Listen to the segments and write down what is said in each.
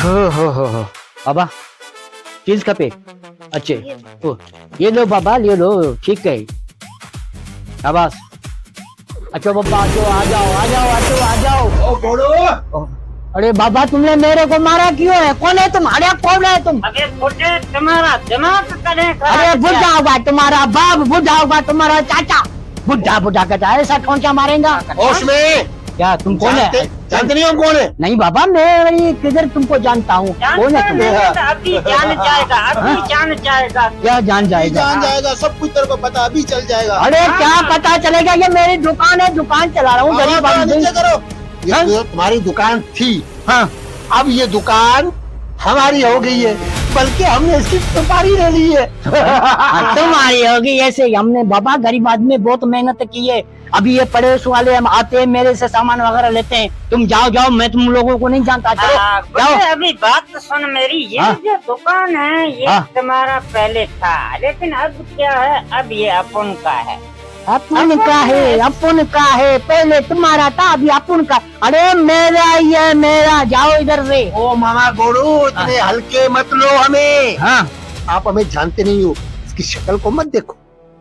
हो बाबा चीज खपे अच्छे ओ, ये लो बाबा ले लो ठीक है शाबाश अच्छो बाबा अच्छो आ जाओ आ जाओ अच्छो आ जाओ ओ घोड़ो ओ, अरे बाबा तुमने मेरे को मारा क्यों है कौन है तुम्हारे कौन है तुम अबे बुढ़े तुम्हारा दिमाग करे अरे बुढ़ा होगा तुम्हारा बाप बुढ़ा होगा तुम्हारा चाचा बुढ़ा बुढ़ा कहता है ऐसा कौन सा मारेगा होश में क्या तुम कौन है जानते नहीं हो कौन है? नहीं बाबा मैं किधर तुमको जानता हूँ कौन है तुम अभी जान जाएगा अभी जान जाएगा क्या जान जाएगा जान जाएगा, सब कुछ तेरे को पता अभी चल जाएगा। अरे क्या पता चलेगा ये मेरी दुकान है दुकान चला रहा हूँ गरीब आदमी नीचे करो। ये तो तुम्हारी दुकान थी, हाँ अब ये दुकान हमारी हो गई है, बल्कि हमने इसकी सुपारी ले ली है। तुम्हारी होगी ऐसे ही हमने बाबा गरीब आदमी बहुत मेहनत की है अभी ये पड़ोस वाले हम आते हैं मेरे से सामान वगैरह लेते हैं तुम जाओ जाओ मैं तुम लोगों को नहीं जानता चलो जाओ बुढ़े, अभी बात तो सुन मेरी ये हाँ? जो दुकान है ये हाँ? तुम्हारा पहले था लेकिन अब क्या है अब ये अपन का है। अपन का है पहले तुम्हारा था अभी अपन का अरे मेरा ये मेरा जाओ इधर से ओ मामा गोरू इतने हल्के मत लो हमें, हाँ आप हमें जानते नहीं हो, इसकी शक्ल को मत देखो,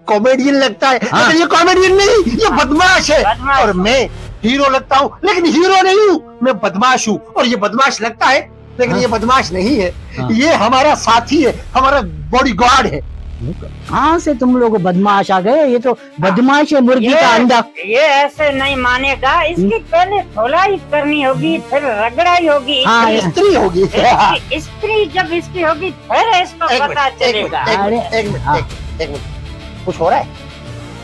कॉमेडियन लगता है हाँ? लेकिन ये कॉमेडियन नहीं, ये बदमाश है। बदमाश। और मैं हीरो लगता हूँ लेकिन हीरो नहीं हूँ, मैं बदमाश हूँ। और ये बदमाश लगता है लेकिन हाँ? ये बदमाश नहीं है, हाँ? ये हमारा साथी है, हमारा बॉडीगार्ड है। कहाँ से तुम लोग बदमाश आ गए ये तो बदमाश है मुर्गी का अंडा ये ऐसे नहीं मानेगा इसकी पहले धुलाई करनी होगी फिर रगड़ाई होगी हाँ, स्त्री होगी। स्त्री जब इसकी होगी फिर इसको एक पता मिनट, एक चलेगा। मिनट, एक मिनट, एक मिनट, हाँ। एक मिनट, कुछ हो रहा है?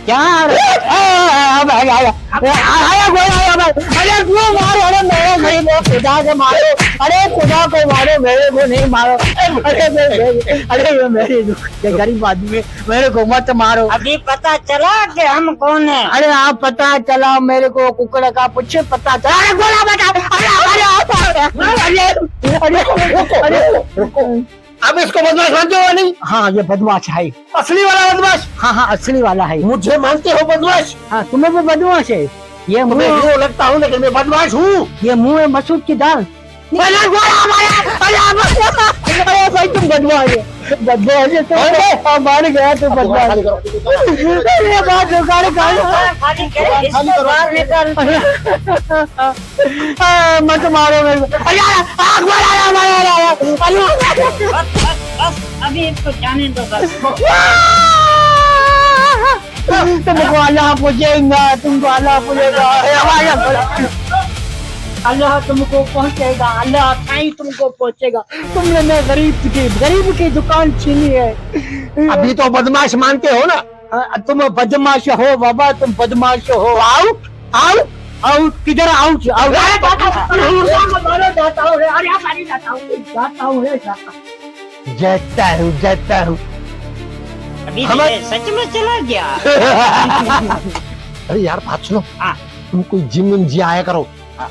क्या अरे क्यों मारो अरे मेरे गरीब को खुदा को मारो अरे खुदा को मारो मेरे को नहीं मारो अरे ये मेरे ये गरीब आदमी मेरे को मत मारो अभी पता चला कि हम कौन है। अरे आप पता चला मेरे को कुकड़ का पूछे पता चला अरे गोला बता अरे अब इसको बदमाश मानते हो या नहीं? हाँ ये बदमाश है असली वाला बदमाश? हाँ हाँ असली वाला है मुझे मानते हो बदमाश? हाँ तुम्हें भी बदमाश है ये मैं मुंह हीरो लगता हूँ लेकिन मैं बदमाश हूँ। ये मुंह है मसूद की दाल अरे भाई तुम बदमाश है तो मार गया तो बदमाश ये बात दुकान खाली करे इसको बाहर निकल। मत मारो मेरे को बस अभी इसको जाने दो बस। तुमको अल्लाह पूछेगा तुमको अल्लाह पूछेगा अल्लाह तुमको पहुंचेगा अल्लाह कहीं तुमको पहुंचेगा तुमने मैं गरीब की दुकान छीनी है अभी तो बदमाश मानते हो ना? तुम बदमाश हो बाबा तुम बदमाश हो आउट आउट आउट किधर आउट आउट जाता हूँ। अभी हमारे- ये सच में चला गया। अरे यार बात सुनो, हाँ। तुम कोई जिम विम जी आया करो,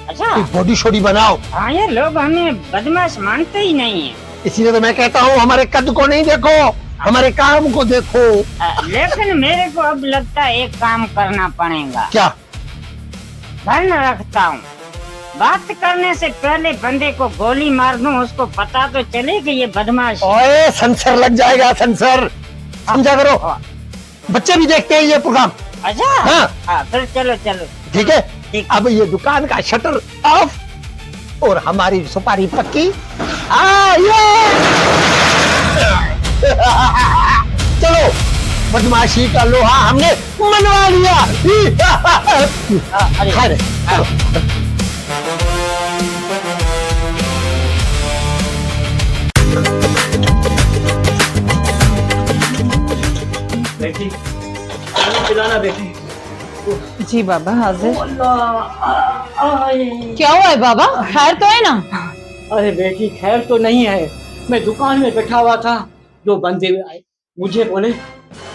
अच्छा कोई बॉडी शोडी बनाओ। हाँ ये लोग हमें बदमाश मानते ही नहीं है। इसीलिए तो मैं कहता हूँ हमारे कद को नहीं देखो, हमारे काम को देखो। लेकिन मेरे को अब लगता है एक काम करना पड़ेगा। क्या? धन रखता हूँ बात करने से पहले बंदे को गोली मार दूं उसको पता तो चले कि ये बदमाश। ओए सेंसर लग जाएगा, सेंसर समझा करो, बच्चे भी देखते हैं ये प्रोग्राम। अच्छा हाँ। फिर चलो चलो ठीक है, ठीक। अब ये दुकान का शटर ऑफ और हमारी सुपारी पक्की। ये चलो बदमाशी का लोहा हमने मनवा लिया। खैर, चलो। बेटी पिलाना बेटी जी बाबा हाजिर। क्या हुआ है बाबा खैर तो है ना? अरे बेटी खैर तो नहीं है मैं दुकान में बैठा हुआ था दो बंदे आए मुझे बोले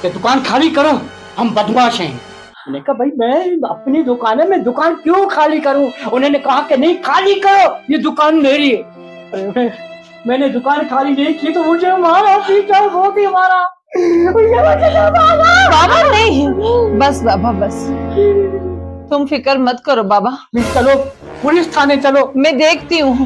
कि दुकान खाली करो हम बदमाश हैं। मैंने कहा भाई मैं अपनी दुकान है मैं दुकान क्यों खाली करूं। उन्होंने कहा कि नहीं खाली करो ये दुकान मेरी है। अरे मैंने दुकान खाली नहीं की तो मुझे मारा पीटा बहुत ही मारा। बाबा नहीं बस बाबा बस तुम फिक्र मत करो बाबा। चलो पुलिस थाने चलो। मैं देखती हूँ,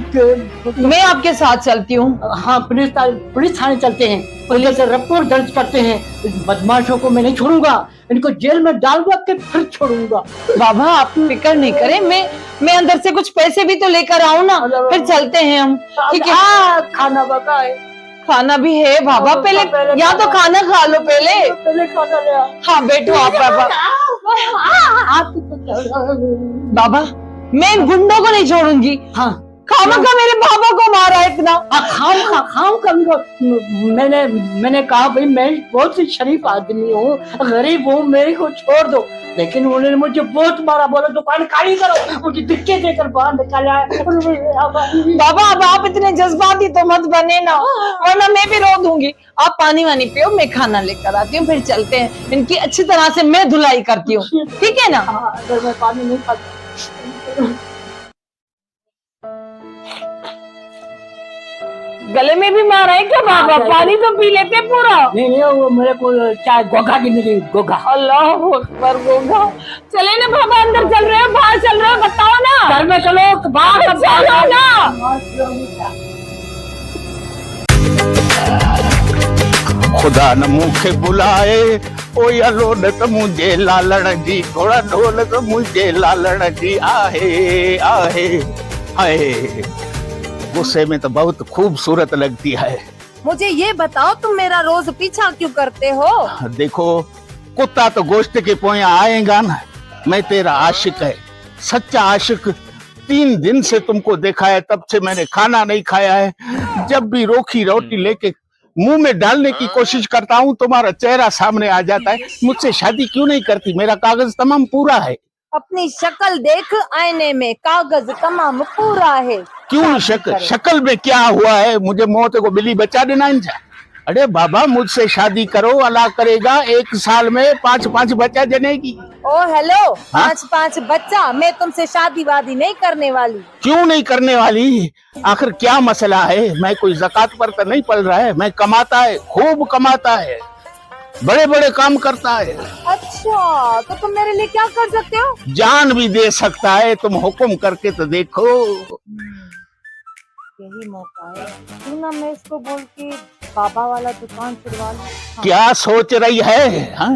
मैं आपके साथ चलती हूँ। हाँ, पुलिस थाने चलते हैं, पुलिस से रिपोर्ट दर्ज करते हैं। इस बदमाशों को मैं नहीं छोड़ूंगा, इनको जेल में डालूंगा के फिर छोड़ूंगा। बाबा आप फिक्र नहीं करें, मैं अंदर से कुछ पैसे भी तो लेकर आऊँ ना, फिर चलते हैं हम। ठीक है। हाँ, खाना बका है। खाना भी है बाबा, पहले या तो खाना खा लो पहले। पहले खाना ले आओ। हाँ बैठो आप बाबा। बाबा मैं इन गुंडों को नहीं छोड़ूंगी। हाँ, खामखा मेरे बाबा को मारा इतना। खाम मैंने कहा भाई मैं बहुत ही शरीफ आदमी हूँ, गरीब हूँ, मेरे को छोड़ दो, लेकिन उन्होंने मुझे बहुत मारा, बोला दुकान खाली करो, मुझे धक्के देकर बाहर निकाला है। बाबा अब आप इतने जज्बाती तो मत बने ना, वरना मैं भी रो दूंगी। आप पानी वानी पियो, मैं खाना लेकर आती हूँ, फिर चलते हैं। इनकी अच्छी तरह से मैं धुलाई करती हूँ, ठीक है ना? हाँ, अगर मैं पानी नहीं खाता। गले में भी मारा है क्या बाबा? पानी तो पी लेते पूरा। नहीं, वो मेरे को चाय गोगा की मिली, गोगा। अल्लाह अकबर, गोगा। चले ना बाबा, अंदर चल रहे हो बाहर चल रहे हो, बताओ ना। घर में चलो, बाहर चलो ना। खुदा न मुखे बुलाए, ओ यलो न त मुझे लालण जी, थोड़ा ढोल त मुझे लालण जी, आहे आहे हाय। गुस्से में तो बहुत खूबसूरत लगती है। मुझे ये बताओ तुम मेरा रोज पीछा क्यों करते हो? देखो कुत्ता तो गोश्त के पोया आएगा ना, मैं तेरा आशिक है, सच्चा आशिक। 3 दिन से तुमको देखा है, तब से मैंने खाना नहीं खाया है। जब भी रोखी रोटी लेके मुंह में डालने की कोशिश करता हूँ, तुम्हारा चेहरा सामने आ जाता है। मुझसे शादी क्यों नहीं करती? मेरा कागज तमाम पूरा है। अपनी शक्ल देख आईने में, कागज तमाम पूरा है। क्यों शक्ल में क्या हुआ है? मुझे मौत को बिल्ली बचा देना इनसे। अरे बाबा मुझसे शादी करो, अल्लाह करेगा 1 साल में 5-5 बच्चा जनेगी। ओ हेलो, 5-5 बच्चा? मैं तुमसे शादी वादी नहीं करने वाली। क्यों नहीं करने वाली? आखिर क्या मसला है? मैं कोई ज़कात पर तो नहीं पल रहा है, मैं कमाता है, खूब कमाता है, बड़े बड़े काम करता है। अच्छा, तो तुम मेरे लिए क्या कर सकते हो? जान भी दे सकता है, तुम हुक्म करके तो देखो। यही मौका है, क्यों ना मैं इसको बोल के बाबा वाला दुकान छुड़वा लूं। हाँ। क्या सोच रही है? हाँ?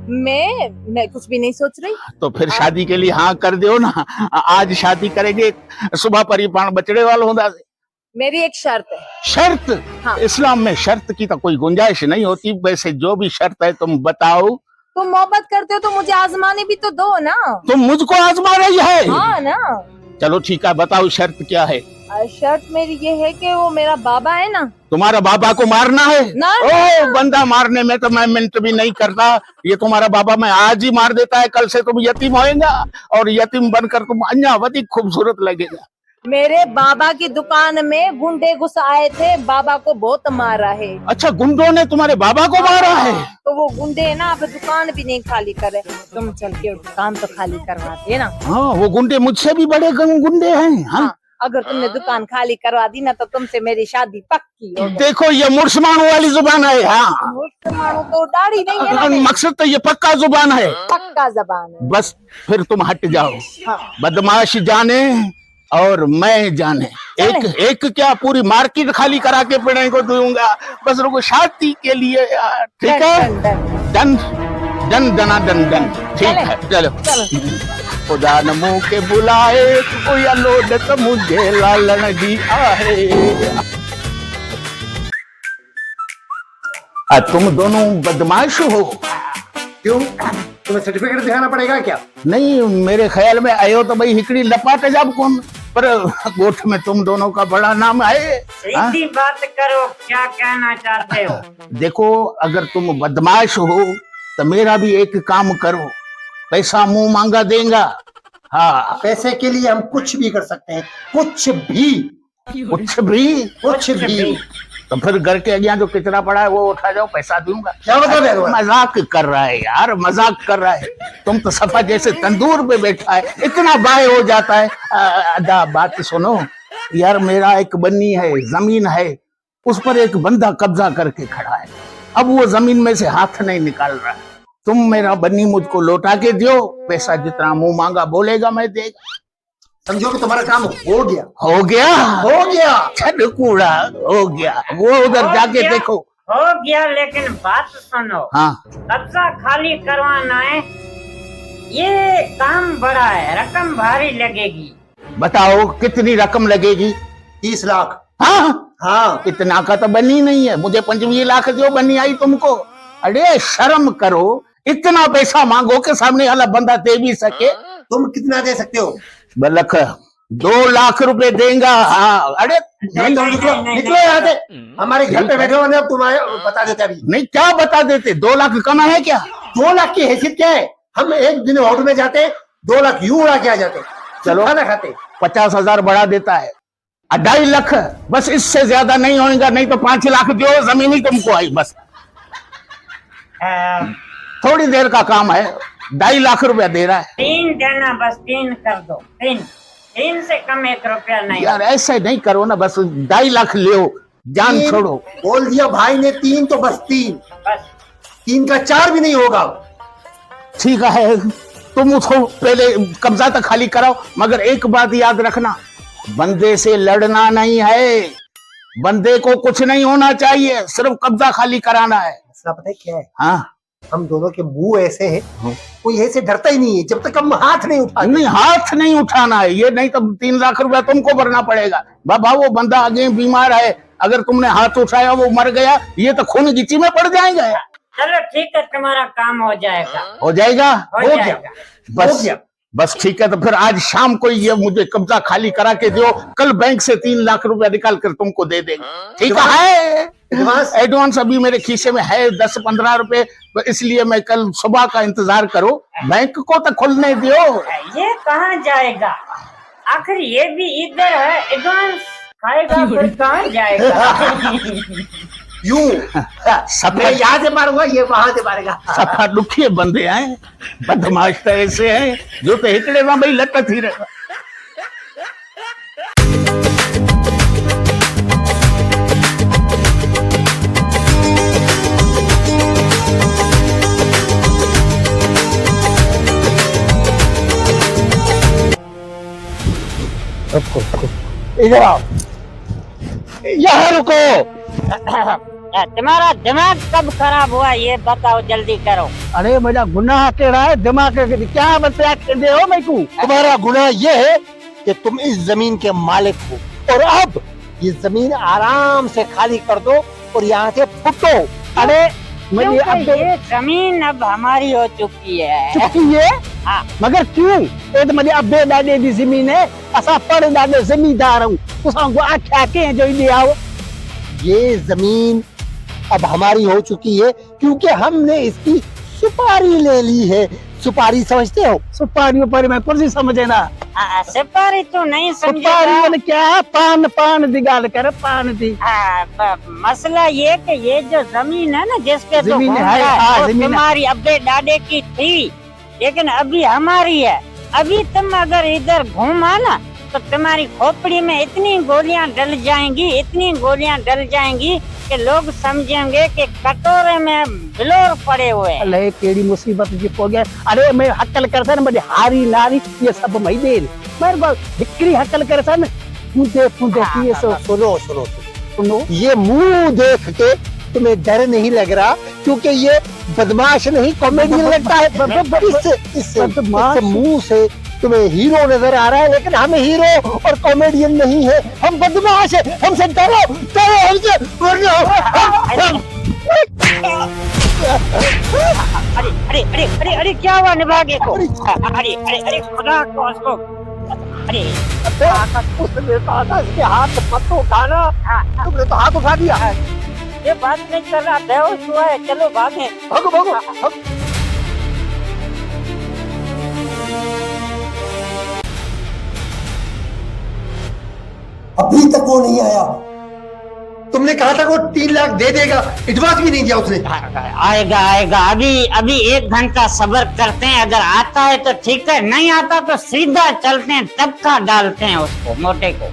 मैं कुछ भी नहीं सोच रही। तो फिर शादी के लिए हाँ कर दो ना। आज शादी करेंगे, सुबह परिपाण बचड़े वाला होता। मेरी एक शर्त है। शर्त? हाँ। इस्लाम में शर्त की तो कोई गुंजाइश नहीं होती। वैसे जो भी शर्त है तुम बताओ। तुम मोहब्बत करते हो तो मुझे आजमाने भी तो दो ना। तुम मुझको आजमा रही है? हाँ ना। चलो ठीक है, बताओ शर्त क्या है? शर्त मेरी ये है कि वो मेरा बाबा है ना। तुम्हारा बाबा को मारना है? ना, ओ बंदा मारने में तो मैं मिनट भी नहीं करता। ये तुम्हारा बाबा मैं आज ही मार देता है, कल से तुम यतीम होएगा और यतीम बनकर तुम अन्यावती खूबसूरत लगेगा। मेरे बाबा की दुकान में गुंडे घुस आए थे, बाबा को बहुत मारा है। अच्छा, गुंडों ने तुम्हारे बाबा को मारा है? तो वो गुंडे ना अब दुकान भी नहीं खाली करे, तुम चल के दुकान तो खाली करवाते ना। हाँ, वो गुंडे मुझसे भी बड़े गुंडे हैं। हाँ? अगर तुमने दुकान खाली करवा दी ना तो तुमसे मेरी शादी पक्की हो गई। देखो ये मुर्समानू वाली जुबान है। हाँ, मुसलमानों तो दाढ़ी नहीं है ना। मकसद तो ये पक्का जुबान है, पक्का जबान है। बस फिर तुम हट जाओ। हाँ। बदमाश जाने और मैं जाने, एक क्या पूरी मार्केट खाली करा के पीने को दूंगा। बस रुको शादी के लिए। ठीक है, डन डन डना डन डन। ठीक है, चलो। खुदा न मुँह के बुलाए, कोई अलोडत मुझे लालन जी आहे। तुम दोनों बदमाश हो। क्यों, तुम्हें सर्टिफिकेट दिखाना पड़ेगा क्या? नहीं, मेरे ख्याल में आयो तो भाई हिकड़ी लपाटे जब कौन, पर गोठ में तुम दोनों का बड़ा नाम है। सीधी बात करो, क्या कहना चाहते हो? देखो, अगर तुम बदमाश हो तो मेरा भी एक काम करो, पैसा मुंह मांगा देगा। हाँ, पैसे के लिए हम कुछ भी कर सकते हैं, कुछ भी। कुछ भी? कुछ भी। तो फिर घर के आगे जो किचरा पड़ा है वो उठा जाओ, पैसा दूंगा। क्या बता रहे हो? मजाक कर रहा है यार, मजाक कर रहा है। तुम तो सफा जैसे तंदूर पे बैठा है, इतना बाय हो जाता है। आधा बात सुनो यार, मेरा एक बन्नी है, जमीन है, उस पर एक बंदा कब्जा करके खड़ा है। अब वो जमीन में से हाथ नहीं निकाल रहा है। तुम मेरा बन्नी मुझको लौटा के दो, पैसा जितना मुंह मांगा बोलेगा मैं देगा। समझो कि तुम्हारा काम हो गया। हो गया? हो गया। छड़ कूड़ा हो गया। वो उधर हो जाके गया। देखो। हो गया, लेकिन बात सुनो। हाँ कब्जा खाली करवाना है, ये काम बड़ा है, रकम भारी लगेगी। बताओ कितनी रकम लगेगी? 30 लाख। हाँ हाँ। इतना का तो बनी नहीं है, मुझे 25 लाख जो बनी आई तुमको। अरे शर्म करो, इतना पैसा मांगो के सामने वाला बंदा दे भी सके। तुम कितना दे सकते हो? बलख 2 लाख रुपए देगा। हाँ अरे नहीं तो निकलो, निकलो यहाँ से। हमारे घर पे बैठे हो ना, तुम आए बता देते अभी। नहीं क्या बता देते? 2 लाख कम है क्या? 2 लाख की हैसियत क्या है? हम एक दिन होटल में जाते 2 लाख यूं उड़ा के आ जाते, चलो। खाना खाते। 50,000 बढ़ा देता है, 2.5 लाख बस, इससे ज्यादा नहीं होगा। नहीं तो 5 लाख दो, जमीन ही तुमको आई बस। थोड़ी देर का काम है, 2.5 लाख रुपया दे रहा है। 3 देना, बस 3 कर दो। 3 से कम 1 रुपया नहीं। यार ऐसे नहीं करो ना, बस 2.5 लाख ले जान तीन छोड़ो। बोल दिया भाई ने, 3 तो बस 3। बस 3 का 4 भी नहीं होगा। ठीक है, तुम उसको पहले कब्जा तक खाली कराओ, मगर एक बात याद रखना, बंदे से लड़ना नहीं है। बंदे को कुछ नहीं होना चाहिए, सिर्फ कब्जा खाली कराना है। मसला पता है क्या है? हाँ हम दोनों के मुंह ऐसे हैं, कोई ऐसे डरता ही नहीं है जब तक हम हाथ नहीं उठाते। नहीं, हाथ नहीं उठाना है ये, नहीं तो 3 लाख रुपया तुमको भरना पड़ेगा। बाबा वो बंदा आगे बीमार है, अगर तुमने हाथ उठाया वो मर गया, ये तो खून गिची में पड़ जाएगा। चलो ठीक है, तुम्हारा काम हो जाएगा। हो जाएगा? हो जाएगा। बस बस ठीक है, तो फिर आज शाम को ये मुझे कब्जा खाली करा के दो, कल बैंक से 3 लाख रुपया निकाल कर तुमको दे देंगे। ठीक है? एडवांस अभी मेरे खीसे में है 10-15 रुपए, तो इसलिए मैं कल सुबह का इंतजार करो, बैंक को तो खुलने दो। ये कहाँ जाएगा? आखिर ये भी इधर है, एडवांस खाएगा फिर कहाँ जाएगा? यूं सफा यहाँ से मारूंगा, ये वहां से मारेगा। सफा दुखिए बंदे हैं, बदमाश तो ऐसे हैं जो तो हिकड़े में भाई लटक ही रहेगा। इधर आओ, यहाँ रुको। तुम्हारा दिमाग कब खराब हुआ ये बताओ, जल्दी करो। अरे मेरा गुनाह टेढ़ा है, दिमाग क्या बता दे हो मैं तू। तुम्हारा गुनाह ये है कि तुम इस जमीन के मालिक हो, और अब ये जमीन आराम से खाली कर दो और यहाँ से फुटो। अरे मुझे क्योंकि अब ये जमीन अब हमारी हो चुकी है। चुकी है, हाँ। मगर क्यों? ये तो मुझे अब्बे दादे की जमीन है, असा पर दादे जमींदार हूँ, तुसांको आख्या के जो ले आओ। ये जमीन अब हमारी हो चुकी है क्योंकि हमने इसकी सुपारी ले ली है। सुपारी समझते हो? सुपारी ऊपर में कुछ समझे ना। सुपारी तो नहीं सुपारी समझेगा। मैंने क्या है? पान पान दी गाल कर, पान दी। मसला ये कि ये जो जमीन है ना जिसपे तो जमीन घूम है, रहा हाँ, वो जमीन है। तुम्हारी अब्बे दादे की थी, लेकिन अभी हमारी है। अभी तुम अगर इधर घूमा ना तो तुम्हारी खोपड़ी में इतनी गोलियां डल जाएंगी, इतनी गोलियां डल जाएंगी कि लोग समझेंगे कि कटोरे में बिलोर पड़े हुए हैं। अरे केड़ी मुसीबत जी हो गया। अरे मैं हकल करता ना, मुझे हारी नारी ये सब मई दे मेरे को बिक्री हकल करता ना, पूंदे पूंदे ये सब सुनो सुनो सुनो। ये मुंह देख के तुम्हें डर नहीं लग रहा क्योंकि ये बदमाश नहीं कॉमेडियन लगता है। इससे मुंह से तुम्हें हीरो नजर आ रहा है, लेकिन हम हीरो और कॉमेडियन नहीं है, हम बदमाश है। हमसे डरो, डरो हमसे, वरना अरे अरे अरे अरे अरे क्या हुआ निभागे को? अरे अरे अरे खुदा को उसको, अरे उसने कहा था इसके हाथ मत उठाना, तुमने तो हाथ उठा दिया। ये बात नहीं कर रहा, बेहोश हुआ है, चलो भागे। भागो भागो। अभी तक वो नहीं आया। तुमने कहा था वो 3 लाख दे देगा, एडवांस भी नहीं दिया उसने। आएगा आएगा, अभी 1 घंटा सब्र करते हैं, अगर आता है तो ठीक है, नहीं आता तो सीधा चलते हैं, तबका डालते हैं उसको, मोटे को।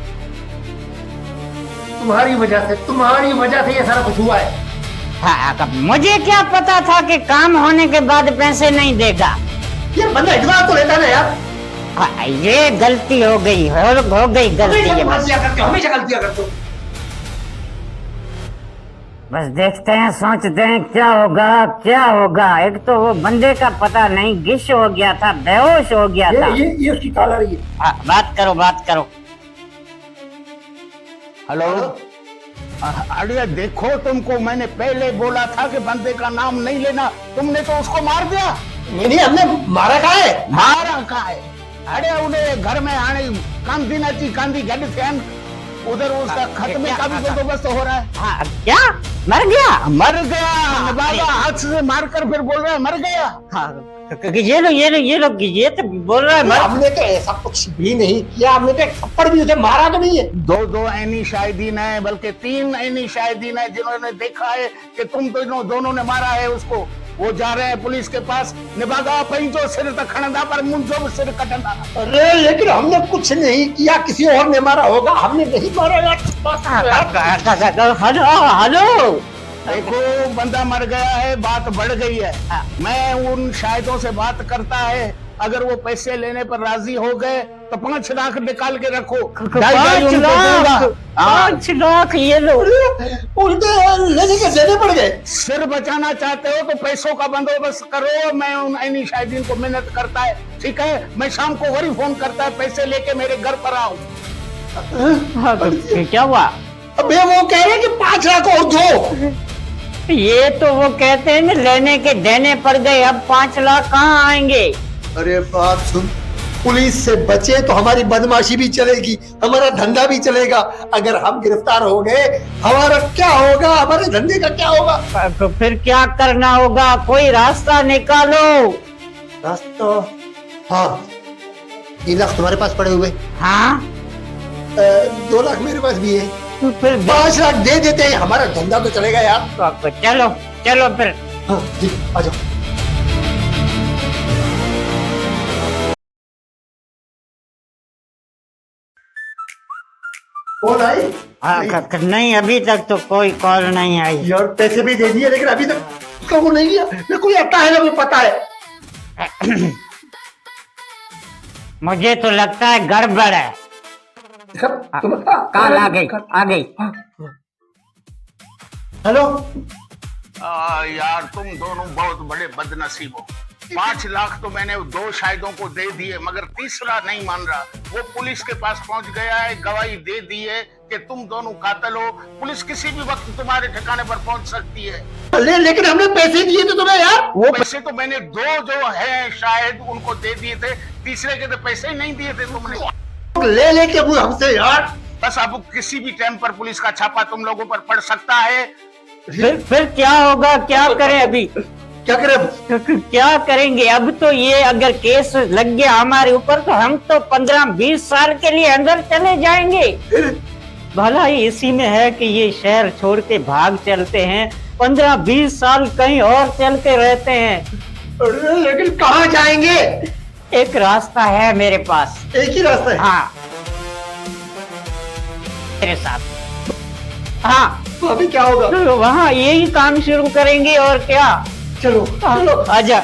तुम्हारी वजह से ये सारा कुछ हुआ है। हाँ, मुझे क्या पता था कि काम होने के बाद पैसे नहीं देगा। ये बंदा एडवांस तो लेता ना यार। हाँ, ये गलती हो गई गलती है बस। हमेशा गलतियां करते हो। बस देखते हैं, सोचते हैं क्या होगा। एक तो वो बंदे का पता नहीं, गिश हो गया था, बेहोश हो गया था। ये उसकी कॉलर है। हाँ, बात करो। हेलो। अरे देखो, तुमको मैंने पहले बोला था कि बंदे का नाम नहीं लेना, तुमने तो उसको मार दिया। नहीं, हमने मारा कहा है। अरे उन्हें घर में आने कांदी गड्ढ फैन उधर उसका खत में का भी बंदोबस्त हो रहा है। हाँ, क्या मर गया? बाबा हाथ से मारकर फिर बोल रहा है मर गया। हाँ, ये लो, ये तो बोल रहा है मर। हमने तो ऐसा कुछ भी नहीं किया, हमने तो एक थप्पड़ भी उसे मारा तो नहीं है। दो ऐनी शाहिदीन है, बल्कि 3 ऐनी शाहिदीन है जिन्होंने देखा है कि तुम दोनों ने मारा है उसको। वो जा रहे हैं पुलिस के पास, निभागा पंचो सिर तक खड़ंदा पर मुंजो सिर कटंदा। अरे लेकिन हमने कुछ नहीं किया, किसी और ने मारा होगा, हमने नहीं मारा यार। हेलो, देखो बंदा मर गया है, बात बढ़ गई है। मैं उन शाहिदों से बात करता है, अगर वो पैसे लेने पर राजी हो गए तो 5 लाख निकाल के रखो। 5 लाख ये लो। उल्टे लेने के देने पड़ गए। सिर बचाना चाहते हो तो पैसों का बंदोबस्त करो। मैं उन ऐनी शाहिदीन को मिन्नत करता है, ठीक है? मैं शाम को वही फोन करता है, पैसे लेके मेरे घर पर आओ। क्या हुआ? अबे वो कह रहे कि 5 लाख और दो। ये तो वो कहते हैं ना, लेने के देने पड़ गए, अब 5 लाख कहाँ आएंगे? अरे बात सुन, पुलिस से बचे तो हमारी बदमाशी भी चलेगी, हमारा धंधा भी चलेगा। अगर हम गिरफ्तार हो गए, हमारा क्या होगा, हमारे धंधे का क्या होगा? तो फिर क्या करना होगा? कोई रास्ता निकालो। रास्ता? हाँ, 3 लाख तुम्हारे पास पड़े हुए। हाँ, 2 लाख मेरे पास भी है। तो फिर 5 लाख दे देते हैं, हमारा धंधा तो चलेगा यार। तो चलो फिर। हाँ जी, आ जाओ। कौन आई? नहीं, अभी तक तो कोई कॉल नहीं आई। यार पैसे भी दे दिए, लेकिन अभी तक उसका वो नहीं किया। ना कोई आता है ना कोई पता है। मुझे तो लगता है गड़बड़ है। कॉल आ गई। हेलो। यार तुम दोनों बहुत बड़े बदनसीब हो। 5 लाख तो मैंने 2 शाहिदों को दे दिए, मगर तीसरा नहीं मान रहा। वो पुलिस के पास पहुंच गया है, गवाही दे दी है कि तुम दोनों कातिल हो। पुलिस किसी भी वक्त तुम्हारे ठिकाने पर पहुंच सकती है। लेकिन हमने पैसे दिए थे तुम्हें यार। वो पैसे तो मैंने 2 जो है शायद उनको दे दिए थे, तीसरे के तो पैसे ही नहीं दिए थे तुमने। ले लेके वो हमसे यार। बस अब किसी भी टाइम पर पुलिस का छापा तुम लोगों पर पड़ सकता है। फिर क्या होगा? क्या करें अभी? क्या करें? क्या करेंगे अब? तो ये अगर केस लग गया हमारे ऊपर तो हम तो 15-20 साल के लिए अंदर चले जाएंगे। भला ही इसी में है कि ये शहर छोड़ के भाग चलते हैं, 15-20 साल कहीं और चलते रहते हैं। लेकिन कहाँ जाएंगे? एक रास्ता है मेरे पास। एक ही रास्ता है? हाँ, तेरे साथ। हाँ, तो अभी क्या होगा? तो वहाँ यही काम शुरू करेंगे और क्या। चलो आजा।